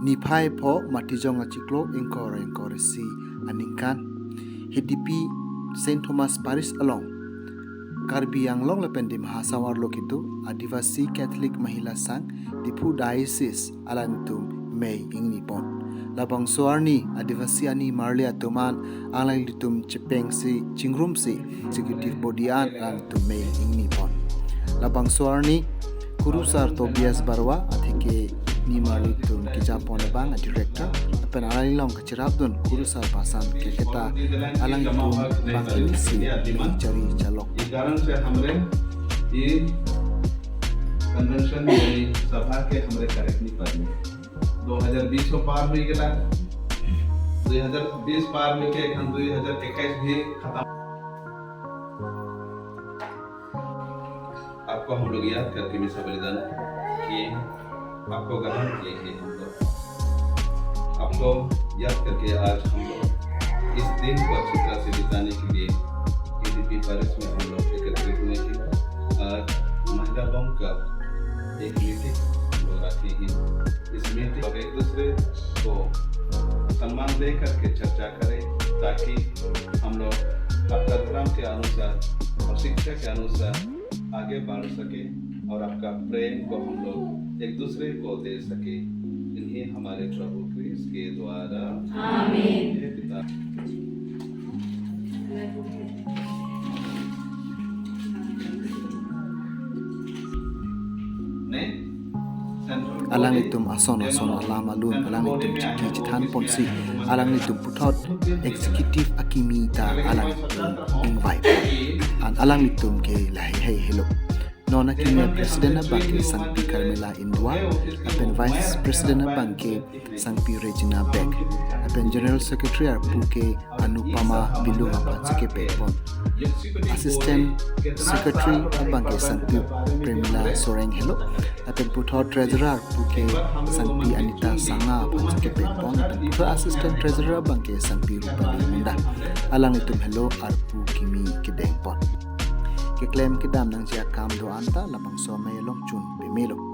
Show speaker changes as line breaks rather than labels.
Niphai po matijong achiklo engkor si aningkan Hidipi St.Thomas Paris along Karbi Anglong lependi mahasawar lokitu Adivasi Mahila sangh Dipu Diocese alantum Mei Ingnipon Labang Suarni Adivasi ani Marlia tuman alang litum cepeng si cingrum si executive body an alantum Mei Ingnipon Labang Suarni Kurusar Tobias Barwa athike ni marlitum kijapon bang director pen alang long kecirabdun Kurusar pasan keketa alang litum bang inisi mencari calok
कारण से हमरे ये convention में सभा के हमरे कार्यक्रम पर 2020 पार में गया 2020 पार में के 2021 भी खत्म आपको हम लोग याद करके मिसा बलिदान कि आपको ग्रहण किए हैं हम लोग आपको याद करके आज हम लोग इस दिन को अच्छी तरह से बिताने के लिए एडीपी पैरिस में हम लोग एकत्रित हुए हैं। आज महिला बम का एक मीटिंग हम लोग रखे हैं। इस मीटिंग में एक दूसरे को सम्मान दे करके चर्चा करें ताकि हम लोग आपका धर्म के अनुसार और शिक्षा के अनुसार आगे बढ़ सके और आपका प्रेम को हम लोग एक दूसरे को दे सके। इन्हीं हमारे प्रभु क्रिस्ट के द्वारा आमीन।
alang litum ason alam alun alang litum citi citan ponsi alang litum putot executive akimita alang litum invite an alang litum ke lahi hey hello nona kimia president na bank St. Carmela Indua apen vice president na bank St. Regina Beck apen general secretary Puke Anupama Bilung apa cike pon assistant secretary na bank St. Premila Soreng hello apen puthot treasurer Puke St. Anita Sangha apa cike pon apen puthot assistant treasurer bank St. Rupani Munda alang itum hello arpu kimi kedeng pon ke claim ke dam nang sia kam do anta lamang so may long chun be melo